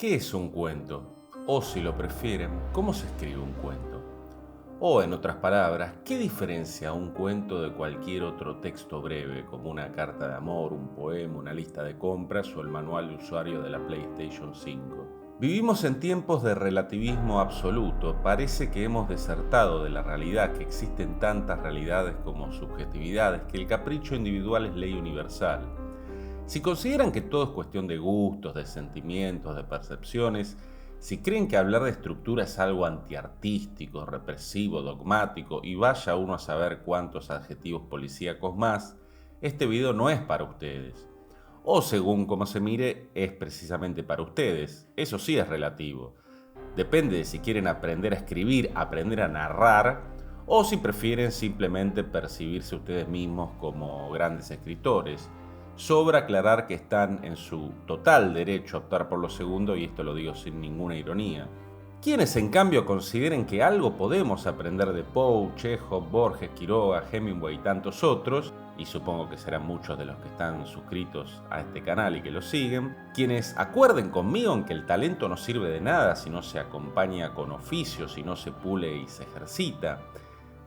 ¿Qué es un cuento? O si lo prefieren, ¿cómo se escribe un cuento? O en otras palabras, ¿qué diferencia un cuento de cualquier otro texto breve, como una carta de amor, un poema, una lista de compras o el manual de usuario de la PlayStation 5? Vivimos en tiempos de relativismo absoluto. Parece que hemos desertado de la realidad, que existen tantas realidades como subjetividades, que el capricho individual es ley universal. Si consideran que todo es cuestión de gustos, de sentimientos, de percepciones, si creen que hablar de estructura es algo antiartístico, represivo, dogmático, y vaya uno a saber cuántos adjetivos policíacos más, este video no es para ustedes. O según como se mire, es precisamente para ustedes. Eso sí es relativo. Depende de si quieren aprender a escribir, aprender a narrar, o si prefieren simplemente percibirse ustedes mismos como grandes escritores. Sobra aclarar que están en su total derecho a optar por lo segundo, y esto lo digo sin ninguna ironía. Quienes en cambio consideren que algo podemos aprender de Poe, Chekhov, Borges, Quiroga, Hemingway y tantos otros, y supongo que serán muchos de los que están suscritos a este canal y que lo siguen, quienes acuerden conmigo en que el talento no sirve de nada si no se acompaña con oficio, si no se pule y se ejercita,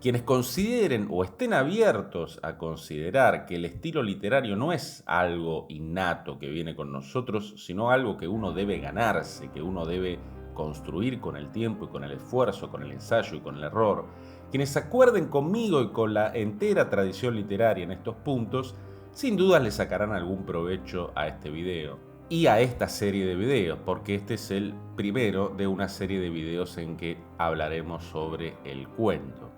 quienes consideren o estén abiertos a considerar que el estilo literario no es algo innato que viene con nosotros, sino algo que uno debe ganarse, que uno debe construir con el tiempo y con el esfuerzo, con el ensayo y con el error, quienes acuerden conmigo y con la entera tradición literaria en estos puntos, sin dudas le sacarán algún provecho a este video y a esta serie de videos, porque este es el primero de una serie de videos en que hablaremos sobre el cuento.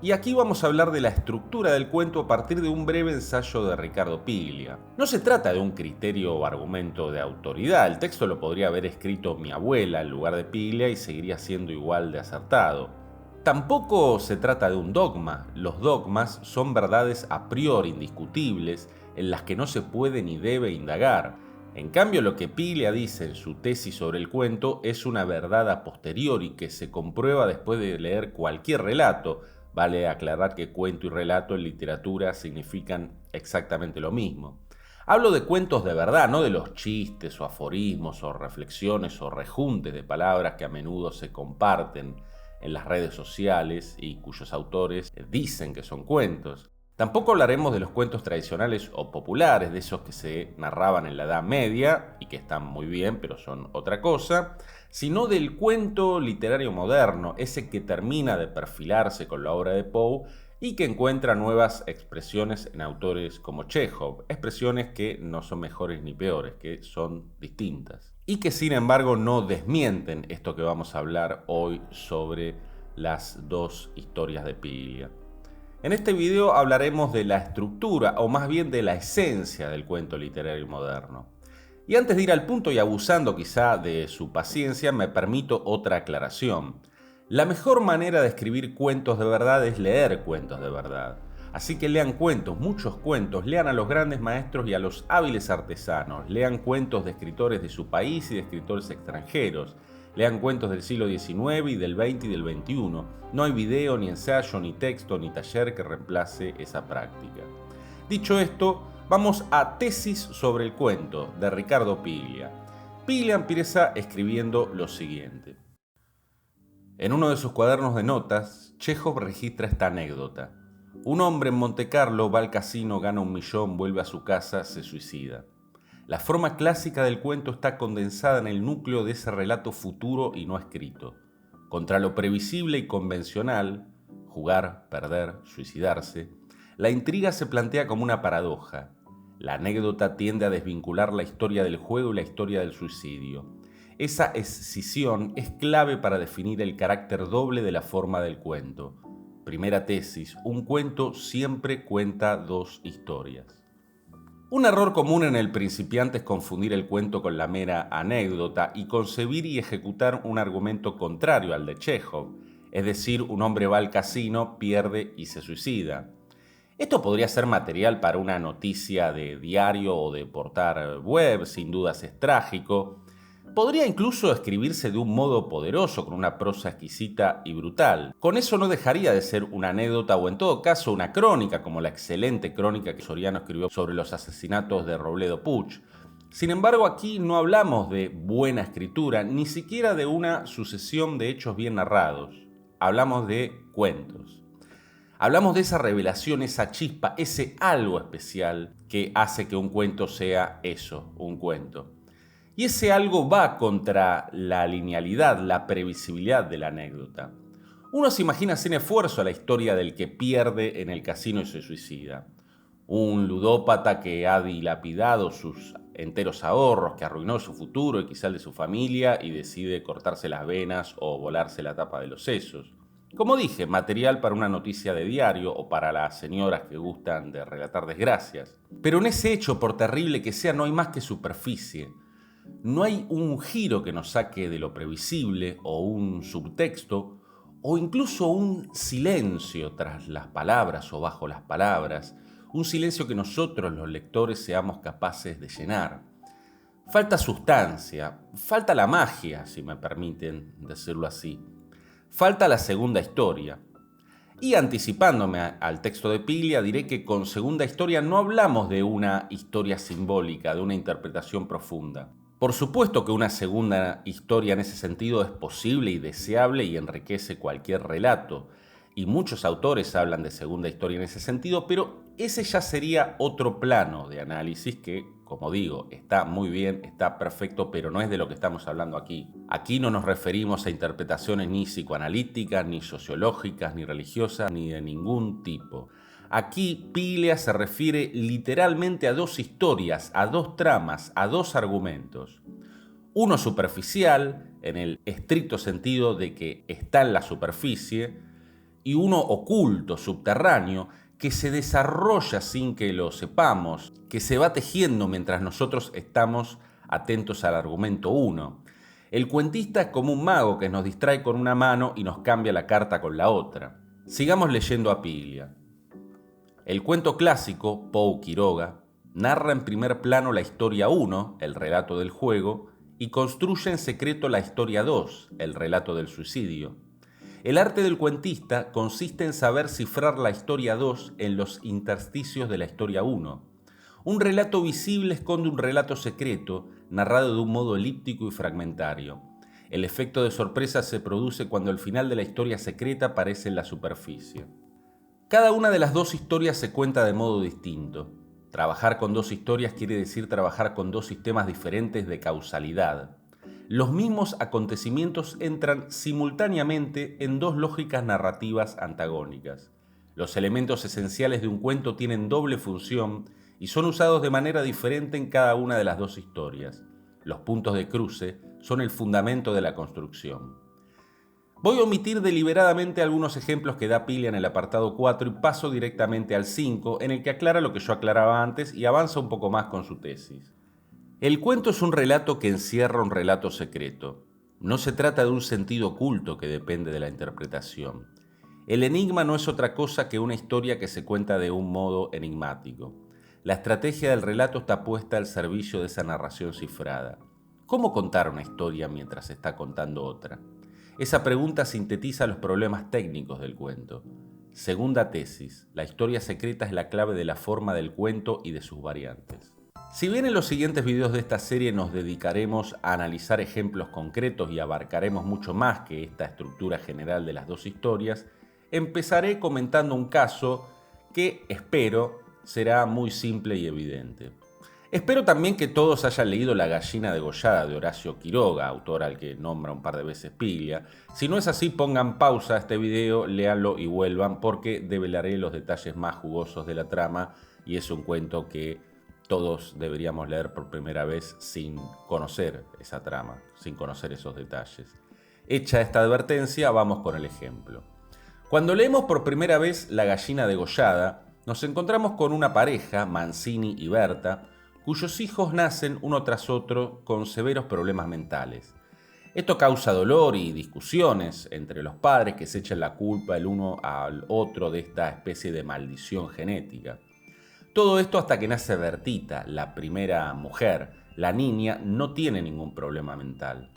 Y aquí vamos a hablar de la estructura del cuento a partir de un breve ensayo de Riccardo Piglia. No se trata de un criterio o argumento de autoridad, el texto lo podría haber escrito mi abuela en lugar de Piglia y seguiría siendo igual de acertado. Tampoco se trata de un dogma, los dogmas son verdades a priori indiscutibles en las que no se puede ni debe indagar. En cambio, lo que Piglia dice en su tesis sobre el cuento es una verdad a posteriori que se comprueba después de leer cualquier relato. Vale aclarar que cuento y relato en literatura significan exactamente lo mismo. Hablo de cuentos de verdad, no de los chistes o aforismos o reflexiones o rejuntes de palabras que a menudo se comparten en las redes sociales y cuyos autores dicen que son cuentos. Tampoco hablaremos de los cuentos tradicionales o populares, de esos que se narraban en la Edad Media y que están muy bien, pero son otra cosa, sino del cuento literario moderno, ese que termina de perfilarse con la obra de Poe y que encuentra nuevas expresiones en autores como Chekhov, expresiones que no son mejores ni peores, que son distintas. Y que sin embargo no desmienten esto que vamos a hablar hoy sobre las dos historias de Piglia. En este video hablaremos de la estructura, o más bien de la esencia del cuento literario moderno. Y antes de ir al punto y abusando quizá de su paciencia, me permito otra aclaración. La mejor manera de escribir cuentos de verdad es leer cuentos de verdad. Así que lean cuentos, muchos cuentos, lean a los grandes maestros y a los hábiles artesanos, lean cuentos de escritores de su país y de escritores extranjeros. Lean cuentos del siglo XIX y del XX y del XXI. No hay video, ni ensayo, ni texto, ni taller que reemplace esa práctica. Dicho esto, vamos a Tesis sobre el cuento, de Riccardo Piglia. Piglia empieza escribiendo lo siguiente. En uno de sus cuadernos de notas, Chekhov registra esta anécdota. Un hombre en Montecarlo va al casino, gana 1 millón, vuelve a su casa, se suicida. La forma clásica del cuento está condensada en el núcleo de ese relato futuro y no escrito. Contra lo previsible y convencional, jugar, perder, suicidarse, la intriga se plantea como una paradoja. La anécdota tiende a desvincular la historia del juego y la historia del suicidio. Esa escisión es clave para definir el carácter doble de la forma del cuento. Primera tesis, un cuento siempre cuenta dos historias. Un error común en el principiante es confundir el cuento con la mera anécdota y concebir y ejecutar un argumento contrario al de Chekhov, es decir, un hombre va al casino, pierde y se suicida. Esto podría ser material para una noticia de diario o de portal web, sin dudas es trágico. Podría incluso escribirse de un modo poderoso, con una prosa exquisita y brutal. Con eso no dejaría de ser una anécdota o en todo caso una crónica, como la excelente crónica que Soriano escribió sobre los asesinatos de Robledo Puch. Sin embargo, aquí no hablamos de buena escritura, ni siquiera de una sucesión de hechos bien narrados. Hablamos de cuentos. Hablamos de esa revelación, esa chispa, ese algo especial que hace que un cuento sea eso, un cuento. Y ese algo va contra la linealidad, la previsibilidad de la anécdota. Uno se imagina sin esfuerzo la historia del que pierde en el casino y se suicida. Un ludópata que ha dilapidado sus enteros ahorros, que arruinó su futuro y quizá el de su familia y decide cortarse las venas o volarse la tapa de los sesos. Como dije, material para una noticia de diario o para las señoras que gustan de relatar desgracias. Pero en ese hecho, por terrible que sea, no hay más que superficie. No hay un giro que nos saque de lo previsible o un subtexto o incluso un silencio tras las palabras o bajo las palabras, un silencio que nosotros los lectores seamos capaces de llenar. Falta sustancia, falta la magia, si me permiten decirlo así. Falta la segunda historia. Y anticipándome al texto de Piglia, diré que con segunda historia no hablamos de una historia simbólica, de una interpretación profunda. Por supuesto que una segunda historia en ese sentido es posible y deseable y enriquece cualquier relato. Y muchos autores hablan de segunda historia en ese sentido, pero ese ya sería otro plano de análisis que, como digo, está muy bien, está perfecto, pero no es de lo que estamos hablando aquí. Aquí no nos referimos a interpretaciones ni psicoanalíticas, ni sociológicas, ni religiosas, ni de ningún tipo. Aquí Piglia se refiere literalmente a dos historias, a dos tramas, a dos argumentos. Uno superficial, en el estricto sentido de que está en la superficie, y uno oculto, subterráneo, que se desarrolla sin que lo sepamos, que se va tejiendo mientras nosotros estamos atentos al argumento 1. El cuentista es como un mago que nos distrae con una mano y nos cambia la carta con la otra. Sigamos leyendo a Piglia. El cuento clásico, Pou Quiroga, narra en primer plano la historia 1, el relato del juego, y construye en secreto la historia 2, el relato del suicidio. El arte del cuentista consiste en saber cifrar la historia 2 en los intersticios de la historia 1. Un relato visible esconde un relato secreto, narrado de un modo elíptico y fragmentario. El efecto de sorpresa se produce cuando el final de la historia secreta aparece en la superficie. Cada una de las dos historias se cuenta de modo distinto. Trabajar con dos historias quiere decir trabajar con dos sistemas diferentes de causalidad. Los mismos acontecimientos entran simultáneamente en dos lógicas narrativas antagónicas. Los elementos esenciales de un cuento tienen doble función y son usados de manera diferente en cada una de las dos historias. Los puntos de cruce son el fundamento de la construcción. Voy a omitir deliberadamente algunos ejemplos que da Piglia en el apartado 4 y paso directamente al 5, en el que aclara lo que yo aclaraba antes y avanza un poco más con su tesis. El cuento es un relato que encierra un relato secreto. No se trata de un sentido oculto que depende de la interpretación. El enigma no es otra cosa que una historia que se cuenta de un modo enigmático. La estrategia del relato está puesta al servicio de esa narración cifrada. ¿Cómo contar una historia mientras se está contando otra? Esa pregunta sintetiza los problemas técnicos del cuento. Segunda tesis: la historia secreta es la clave de la forma del cuento y de sus variantes. Si bien en los siguientes videos de esta serie nos dedicaremos a analizar ejemplos concretos y abarcaremos mucho más que esta estructura general de las dos historias, empezaré comentando un caso que espero será muy simple y evidente. Espero también que todos hayan leído La gallina degollada de Horacio Quiroga, autor al que nombra un par de veces Piglia. Si no es así, pongan pausa a este video, léanlo y vuelvan, porque develaré los detalles más jugosos de la trama y es un cuento que todos deberíamos leer por primera vez sin conocer esa trama, sin conocer esos detalles. Hecha esta advertencia, vamos con el ejemplo. Cuando leemos por primera vez La gallina degollada, nos encontramos con una pareja, Mancini y Berta, cuyos hijos nacen uno tras otro con severos problemas mentales. Esto causa dolor y discusiones entre los padres que se echan la culpa el uno al otro de esta especie de maldición genética. Todo esto hasta que nace Bertita, la primera mujer. La niña no tiene ningún problema mental.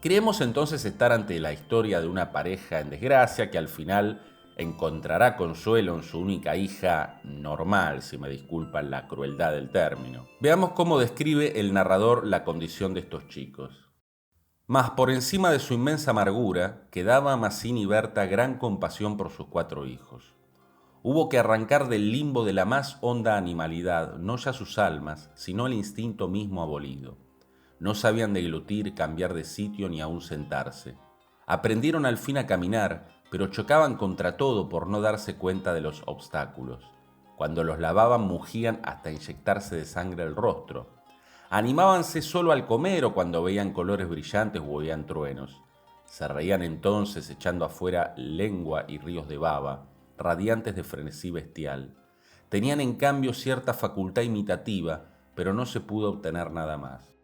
Creemos entonces estar ante la historia de una pareja en desgracia que al final encontrará consuelo en su única hija normal, si me disculpan la crueldad del término. Veamos cómo describe el narrador la condición de estos chicos. Mas por encima de su inmensa amargura, quedaba a Mazzini Berta gran compasión por sus 4 hijos. Hubo que arrancar del limbo de la más honda animalidad no ya sus almas, sino el instinto mismo abolido. No sabían deglutir, cambiar de sitio ni aún sentarse. Aprendieron al fin a caminar, pero chocaban contra todo por no darse cuenta de los obstáculos. Cuando los lavaban mugían hasta inyectarse de sangre el rostro. Animábanse solo al comer o cuando veían colores brillantes o oían truenos. Se reían entonces echando afuera lengua y ríos de baba, radiantes de frenesí bestial. Tenían en cambio cierta facultad imitativa, pero no se pudo obtener nada más.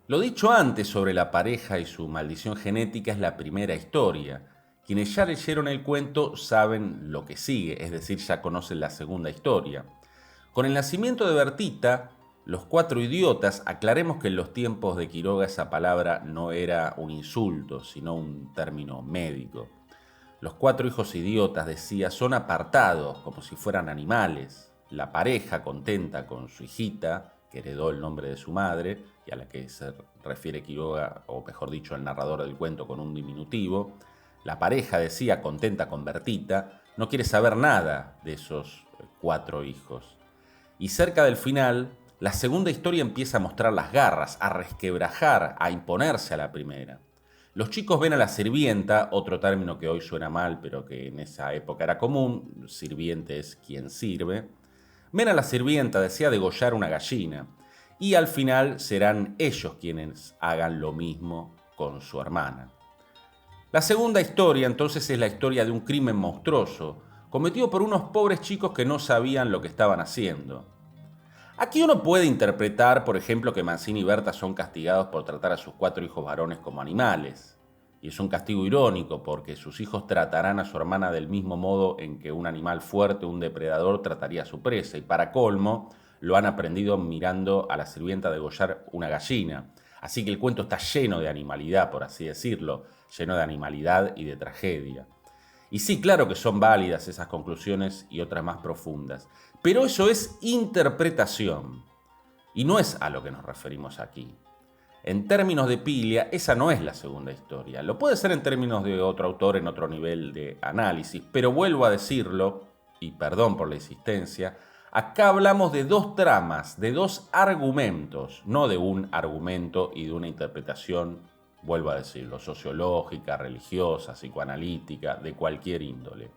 Lo dicho antes sobre la pareja y su maldición genética es la primera historia. Quienes ya leyeron el cuento saben lo que sigue, es decir, ya conocen la segunda historia. Con el nacimiento de Bertita, los 4 idiotas, aclaremos que en los tiempos de Quiroga esa palabra no era un insulto, sino un término médico. Los 4 hijos idiotas, decía, son apartados, como si fueran animales. La pareja, contenta con su hijita, que heredó el nombre de su madre, y a la que se refiere Quiroga, o mejor dicho, el narrador del cuento con un diminutivo, la pareja, decía, contenta con Bertita, no quiere saber nada de esos 4 hijos. Y cerca del final, la segunda historia empieza a mostrar las garras, a resquebrajar, a imponerse a la primera. Los chicos ven a la sirvienta, otro término que hoy suena mal, pero que en esa época era común, sirviente es quien sirve. Ven a la sirvienta, decía, degollar una gallina, y al final serán ellos quienes hagan lo mismo con su hermana. La segunda historia, entonces, es la historia de un crimen monstruoso, cometido por unos pobres chicos que no sabían lo que estaban haciendo. Aquí uno puede interpretar, por ejemplo, que Mazzini y Berta son castigados por tratar a sus 4 hijos varones como animales. Y es un castigo irónico porque sus hijos tratarán a su hermana del mismo modo en que un animal fuerte, un depredador, trataría a su presa. Y para colmo, lo han aprendido mirando a la sirvienta degollar una gallina. Así que el cuento está lleno de animalidad, por así decirlo, lleno de animalidad y de tragedia. Y sí, claro que son válidas esas conclusiones y otras más profundas. Pero eso es interpretación, y no es a lo que nos referimos aquí. En términos de Piglia, esa no es la segunda historia. Lo puede ser en términos de otro autor en otro nivel de análisis, pero vuelvo a decirlo, y perdón por la insistencia, acá hablamos de 2 tramas, de 2 argumentos, no de un argumento y de una interpretación, vuelvo a decirlo, sociológica, religiosa, psicoanalítica, de cualquier índole.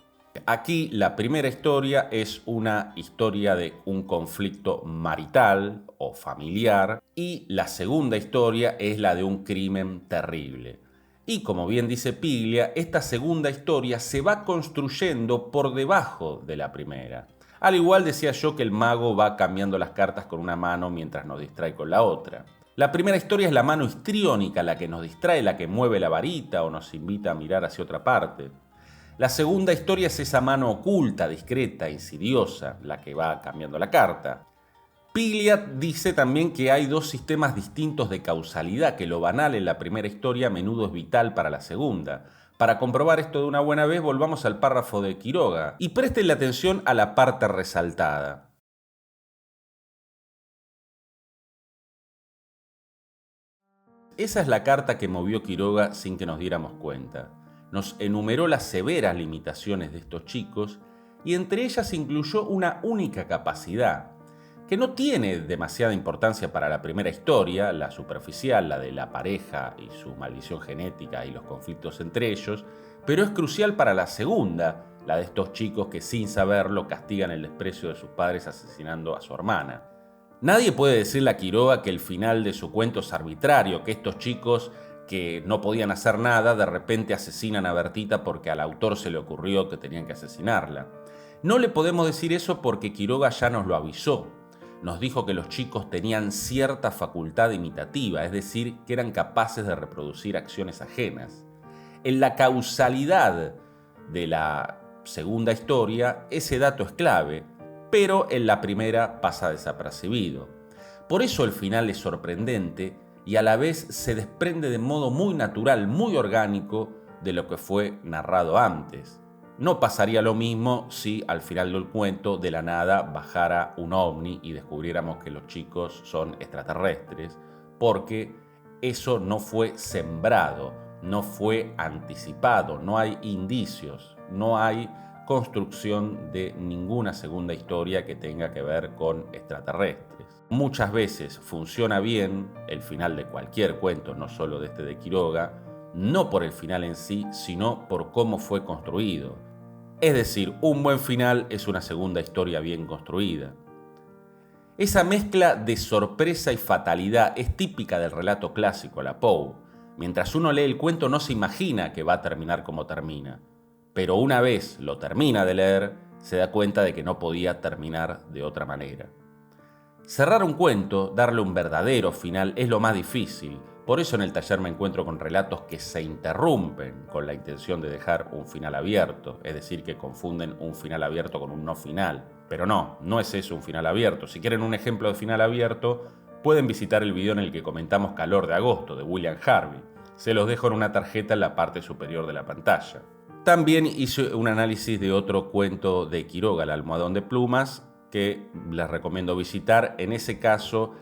Aquí la primera historia es una historia de un conflicto marital o familiar y la segunda historia es la de un crimen terrible. Y como bien dice Piglia, esta segunda historia se va construyendo por debajo de la primera. Al igual decía yo que el mago va cambiando las cartas con una mano mientras nos distrae con la otra. La primera historia es la mano histriónica, la que nos distrae, la que mueve la varita o nos invita a mirar hacia otra parte. La segunda historia es esa mano oculta, discreta, insidiosa, la que va cambiando la carta. Piglia dice también que hay 2 sistemas distintos de causalidad, que lo banal en la primera historia a menudo es vital para la segunda. Para comprobar esto de una buena vez, volvamos al párrafo de Quiroga y presten atención a la parte resaltada. Esa es la carta que movió Quiroga sin que nos diéramos cuenta. Nos enumeró las severas limitaciones de estos chicos y entre ellas incluyó una única capacidad, que no tiene demasiada importancia para la primera historia, la superficial, la de la pareja y su maldición genética y los conflictos entre ellos, pero es crucial para la segunda, la de estos chicos que sin saberlo castigan el desprecio de sus padres asesinando a su hermana. Nadie puede decirle a Quiroga que el final de su cuento es arbitrario, que estos chicos que no podían hacer nada, de repente asesinan a Bertita porque al autor se le ocurrió que tenían que asesinarla. No le podemos decir eso porque Quiroga ya nos lo avisó. Nos dijo que los chicos tenían cierta facultad imitativa, es decir, que eran capaces de reproducir acciones ajenas. En la causalidad de la segunda historia, ese dato es clave, pero en la primera pasa desapercibido. Por eso el final es sorprendente y a la vez se desprende de modo muy natural, muy orgánico de lo que fue narrado antes. No pasaría lo mismo si al final del cuento de la nada bajara un ovni y descubriéramos que los chicos son extraterrestres, porque eso no fue sembrado, no fue anticipado, no hay indicios, no hay construcción de ninguna segunda historia que tenga que ver con extraterrestres. Muchas veces funciona bien el final de cualquier cuento, no solo de este de Quiroga, no por el final en sí, sino por cómo fue construido. Es decir, un buen final es una segunda historia bien construida. Esa mezcla de sorpresa y fatalidad es típica del relato clásico, la Poe. Mientras uno lee el cuento no se imagina que va a terminar como termina, pero una vez lo termina de leer, se da cuenta de que no podía terminar de otra manera. Cerrar un cuento, darle un verdadero final, es lo más difícil. Por eso en el taller me encuentro con relatos que se interrumpen con la intención de dejar un final abierto, es decir, que confunden un final abierto con un no final. Pero no es eso un final abierto. Si quieren un ejemplo de final abierto, pueden visitar el video en el que comentamos Calor de Agosto, de William Harvey. Se los dejo en una tarjeta en la parte superior de la pantalla. También hice un análisis de otro cuento de Quiroga, El almohadón de plumas, que les recomiendo visitar. En ese caso,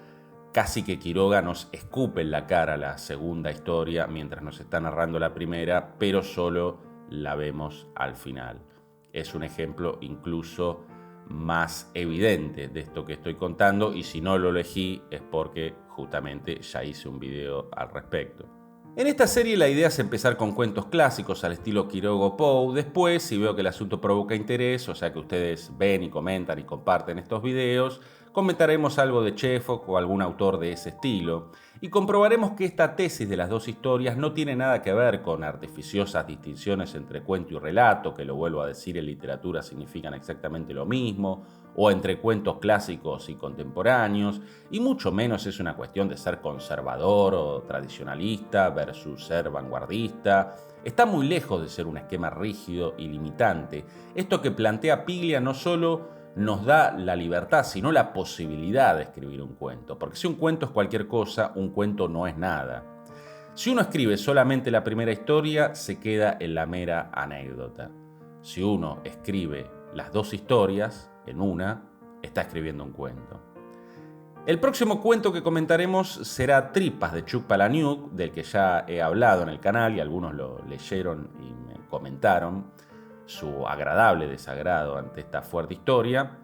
casi que Quiroga nos escupe en la cara la segunda historia mientras nos está narrando la primera, pero solo la vemos al final. Es un ejemplo incluso más evidente de esto que estoy contando, y si no lo elegí es porque justamente ya hice un video al respecto. En esta serie la idea es empezar con cuentos clásicos al estilo Quiroga o Poe. Después, si veo que el asunto provoca interés, o sea que ustedes ven y comentan y comparten estos videos, comentaremos algo de Chekhov o algún autor de ese estilo, y comprobaremos que esta tesis de las dos historias no tiene nada que ver con artificiosas distinciones entre cuento y relato, que lo vuelvo a decir, en literatura significan exactamente lo mismo, o entre cuentos clásicos y contemporáneos, y mucho menos es una cuestión de ser conservador o tradicionalista versus ser vanguardista. Está muy lejos de ser un esquema rígido y limitante. Esto que plantea Piglia no solo nos da la libertad, sino la posibilidad de escribir un cuento, porque si un cuento es cualquier cosa, un cuento no es nada. Si uno escribe solamente la primera historia, se queda en la mera anécdota. Si uno escribe las dos historias en una, está escribiendo un cuento. El próximo cuento que comentaremos será Tripas, de Chuck Palahniuk, del que ya he hablado en el canal y algunos lo leyeron y me comentaron su agradable desagrado ante esta fuerte historia.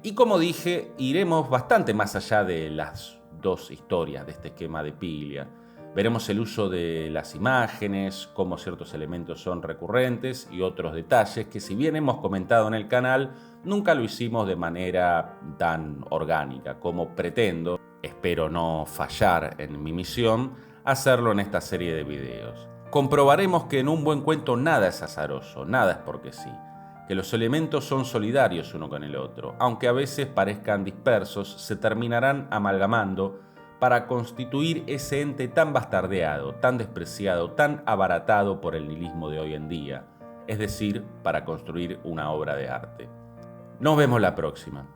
Y como dije, iremos bastante más allá de las dos historias de este esquema de Piglia. Veremos el uso de las imágenes, cómo ciertos elementos son recurrentes y otros detalles que, si bien hemos comentado en el canal, nunca lo hicimos de manera tan orgánica como pretendo, espero no fallar en mi misión, hacerlo en esta serie de videos. Comprobaremos que en un buen cuento nada es azaroso, nada es porque sí, que los elementos son solidarios uno con el otro, aunque a veces parezcan dispersos, se terminarán amalgamando para constituir ese ente tan bastardeado, tan despreciado, tan abaratado por el nihilismo de hoy en día, es decir, para construir una obra de arte. Nos vemos la próxima.